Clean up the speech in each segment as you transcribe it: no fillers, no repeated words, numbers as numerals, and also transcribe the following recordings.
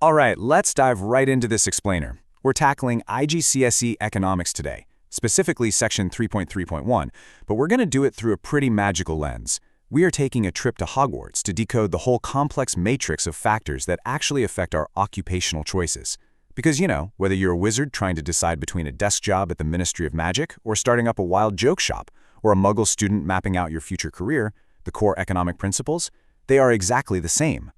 All right, let's dive right into this explainer. We're tackling IGCSE Economics today, specifically section 3.3.1, but we're going to do it through a pretty magical lens. We are taking a trip to Hogwarts to decode the whole complex matrix of factors that actually affect our occupational choices. Because, whether you're a wizard trying to decide between a desk job at the Ministry of Magic or starting up a wild joke shop, or a muggle student mapping out your future career, the core economic principles, they are exactly the same.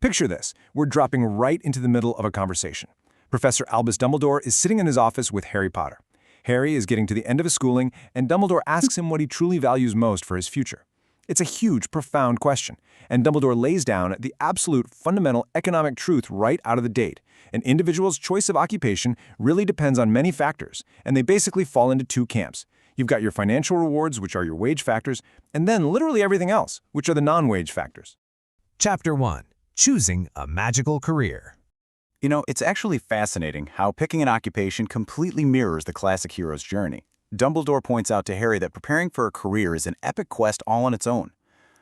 Picture this. We're dropping right into the middle of a conversation. Professor Albus Dumbledore is sitting in his office with Harry Potter. Harry is getting to the end of his schooling, and Dumbledore asks him what he truly values most for his future. It's a huge, profound question, and Dumbledore lays down the absolute fundamental economic truth right out of the gate. An individual's choice of occupation really depends on many factors, and they basically fall into two camps. You've got your financial rewards, which are your wage factors, and then literally everything else, which are the non-wage factors. Chapter 1. Choosing a Magical Career. It's actually fascinating how picking an occupation completely mirrors the classic hero's journey. Dumbledore points out to Harry that preparing for a career is an epic quest all on its own.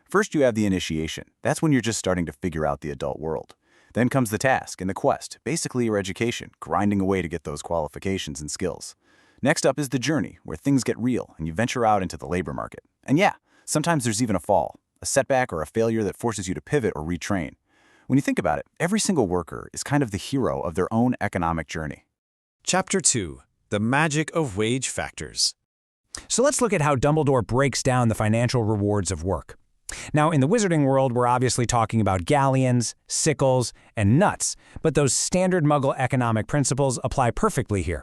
First, you have the initiation. That's when you're just starting to figure out the adult world. Then comes the task and the quest, basically your education, grinding away to get those qualifications and skills. Next up is the journey, where things get real and you venture out into the labor market. And yeah, sometimes there's even a fall, a setback or a failure that forces you to pivot or retrain. When you think about it, every single worker is kind of the hero of their own economic journey. Chapter 2. The Magic of Wage Factors. So let's look at how Dumbledore breaks down the financial rewards of work. Now, in the wizarding world, we're obviously talking about galleons, sickles, and nuts, but those standard Muggle economic principles apply perfectly here.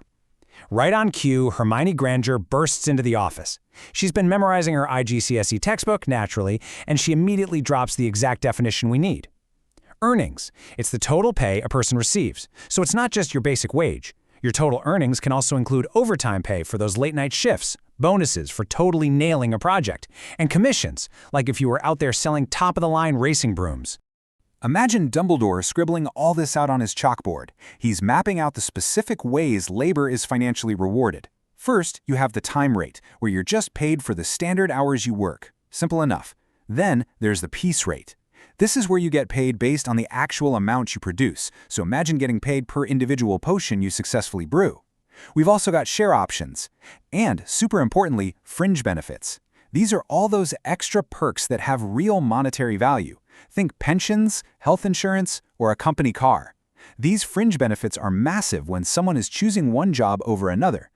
Right on cue, Hermione Granger bursts into the office. She's been memorizing her IGCSE textbook, naturally, and she immediately drops the exact definition we need. Earnings. It's the total pay a person receives, so it's not just your basic wage. Your total earnings can also include overtime pay for those late-night shifts, bonuses for totally nailing a project, and commissions, like if you were out there selling top-of-the-line racing brooms. Imagine Dumbledore scribbling all this out on his chalkboard. He's mapping out the specific ways labor is financially rewarded. First, you have the time rate, where you're just paid for the standard hours you work. Simple enough. Then, there's the piece rate. This is where you get paid based on the actual amount you produce, so imagine getting paid per individual potion you successfully brew. We've also got share options, and, super importantly, fringe benefits. These are all those extra perks that have real monetary value. Think pensions, health insurance, or a company car. These fringe benefits are massive when someone is choosing one job over another.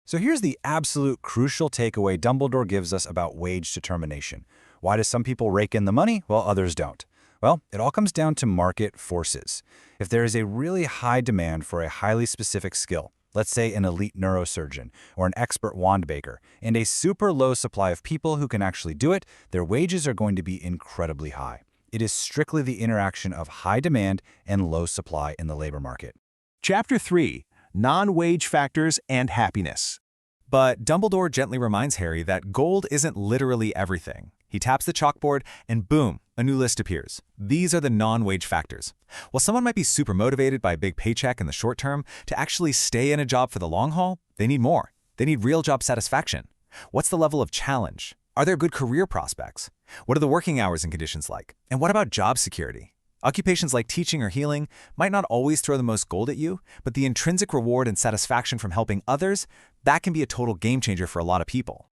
So here's the absolute crucial takeaway Dumbledore gives us about wage determination. Why do some people rake in the money while others don't? Well, it all comes down to market forces. If there is a really high demand for a highly specific skill, let's say an elite neurosurgeon or an expert wand baker, and a super low supply of people who can actually do it, their wages are going to be incredibly high. It is strictly the interaction of high demand and low supply in the labor market. Chapter 3. Non-Wage Factors and Happiness. But Dumbledore gently reminds Harry that gold isn't literally everything. He taps the chalkboard and boom, a new list appears. These are the non-wage factors. While someone might be super motivated by a big paycheck in the short term, to actually stay in a job for the long haul, they need more. They need real job satisfaction. What's the level of challenge? Are there good career prospects? What are the working hours and conditions like? And what about job security? Occupations like teaching or healing might not always throw the most gold at you, but the intrinsic reward and satisfaction from helping others, that can be a total game changer for a lot of people.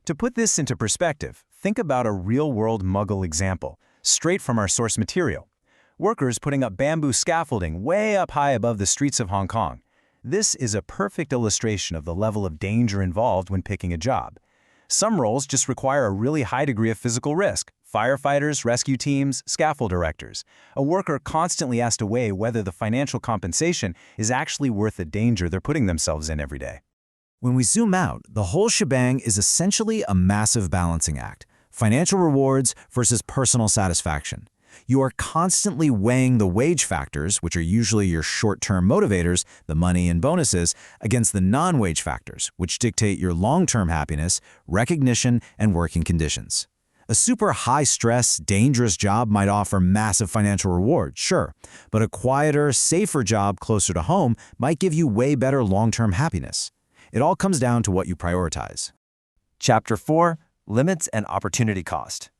To put this into perspective, think about a real-world Muggle example, straight from our source material. Workers putting up bamboo scaffolding way up high above the streets of Hong Kong. This is a perfect illustration of the level of danger involved when picking a job. Some roles just require a really high degree of physical risk. Firefighters, rescue teams, scaffold erectors. A worker constantly has to weigh whether the financial compensation is actually worth the danger they're putting themselves in every day. When we zoom out, the whole shebang is essentially a massive balancing act. Financial rewards versus personal satisfaction. You are constantly weighing the wage factors, which are usually your short-term motivators, the money and bonuses, against the non-wage factors, which dictate your long-term happiness, recognition, and working conditions. A super high-stress, dangerous job might offer massive financial reward, sure, but a quieter, safer job closer to home might give you way better long-term happiness. It all comes down to what you prioritize. Chapter 4. Limits and Opportunity Cost.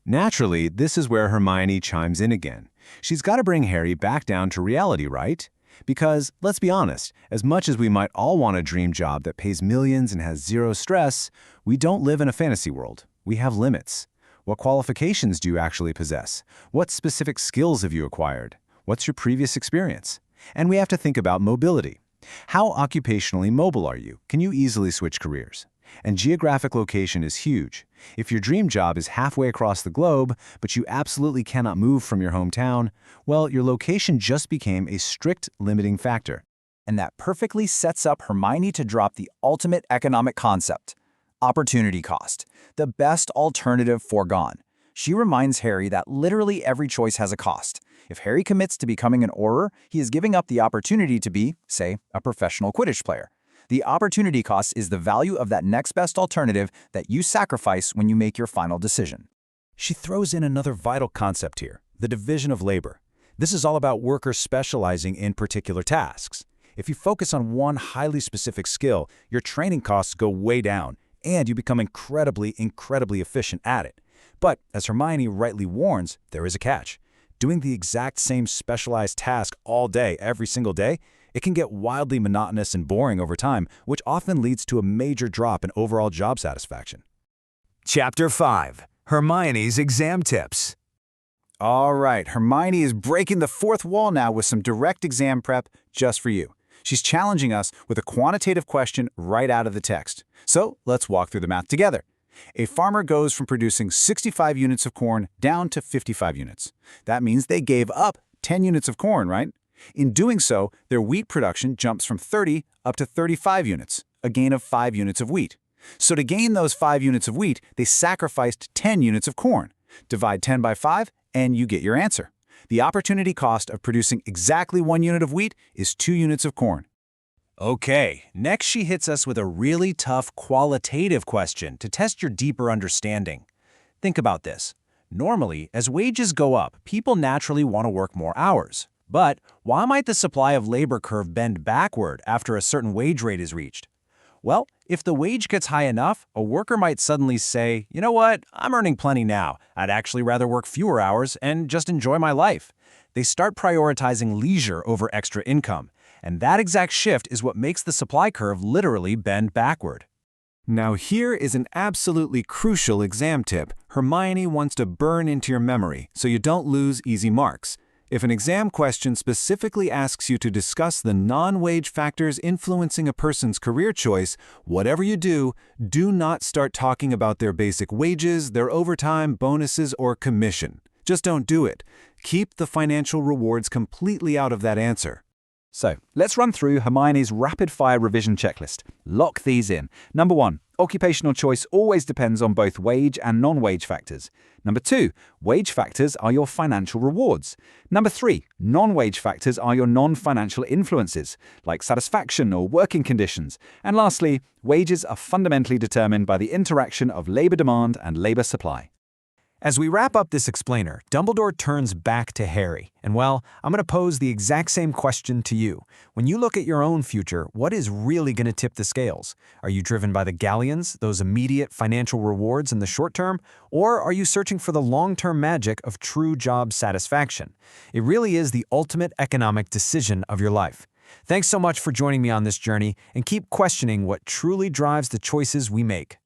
Naturally, this is where Hermione chimes in again. She's got to bring Harry back down to reality, right? Because, let's be honest, as much as we might all want a dream job that pays millions and has zero stress, we don't live in a fantasy world. We have limits. What qualifications do you actually possess? What specific skills have you acquired? What's your previous experience? And we have to think about mobility. How occupationally mobile are you? Can you easily switch careers? And geographic location is huge. If your dream job is halfway across the globe, but you absolutely cannot move from your hometown, well, your location just became a strict limiting factor. And that perfectly sets up Hermione to drop the ultimate economic concept: opportunity cost, the best alternative foregone. She reminds Harry that literally every choice has a cost. If Harry commits to becoming an Auror, he is giving up the opportunity to be, say, a professional Quidditch player. The opportunity cost is the value of that next best alternative that you sacrifice when you make your final decision. She throws in another vital concept here, the division of labor. This is all about workers specializing in particular tasks. If you focus on one highly specific skill, your training costs go way down, and you become incredibly efficient at it. But, as Hermione rightly warns, there is a catch. Doing the exact same specialized task all day, every single day, it can get wildly monotonous and boring over time, which often leads to a major drop in overall job satisfaction. Chapter 5. Hermione's Exam Tips. All right, Hermione is breaking the fourth wall now with some direct exam prep just for you. She's challenging us with a quantitative question right out of the text. So let's walk through the math together. A farmer goes from producing 65 units of corn down to 55 units. That means they gave up 10 units of corn, right? In doing so, their wheat production jumps from 30 up to 35 units, a gain of 5 units of wheat. So to gain those 5 units of wheat, they sacrificed 10 units of corn. Divide 10 by 5, and you get your answer. The opportunity cost of producing exactly 1 unit of wheat is 2 units of corn. Okay, next she hits us with a really tough qualitative question to test your deeper understanding. Think about this. Normally, as wages go up, people naturally want to work more hours. But why might the supply of labor curve bend backward after a certain wage rate is reached? Well, if the wage gets high enough, a worker might suddenly say, you know what, I'm earning plenty now. I'd actually rather work fewer hours and just enjoy my life. They start prioritizing leisure over extra income. And that exact shift is what makes the supply curve literally bend backward. Now here is an absolutely crucial exam tip Hermione wants to burn into your memory so you don't lose easy marks. If an exam question specifically asks you to discuss the non-wage factors influencing a person's career choice, whatever you do, do not start talking about their basic wages, their overtime, bonuses, or commission. Just don't do it. Keep the financial rewards completely out of that answer. So, let's run through Hermione's rapid-fire revision checklist. Lock these in. Number 1, occupational choice always depends on both wage and non-wage factors. Number 2, wage factors are your financial rewards. Number 3, non-wage factors are your non-financial influences, like satisfaction or working conditions. And lastly, wages are fundamentally determined by the interaction of labor demand and labor supply. As we wrap up this explainer, Dumbledore turns back to Harry. And well, I'm going to pose the exact same question to you. When you look at your own future, what is really going to tip the scales? Are you driven by the galleons, those immediate financial rewards in the short term? Or are you searching for the long-term magic of true job satisfaction? It really is the ultimate economic decision of your life. Thanks so much for joining me on this journey, and keep questioning what truly drives the choices we make.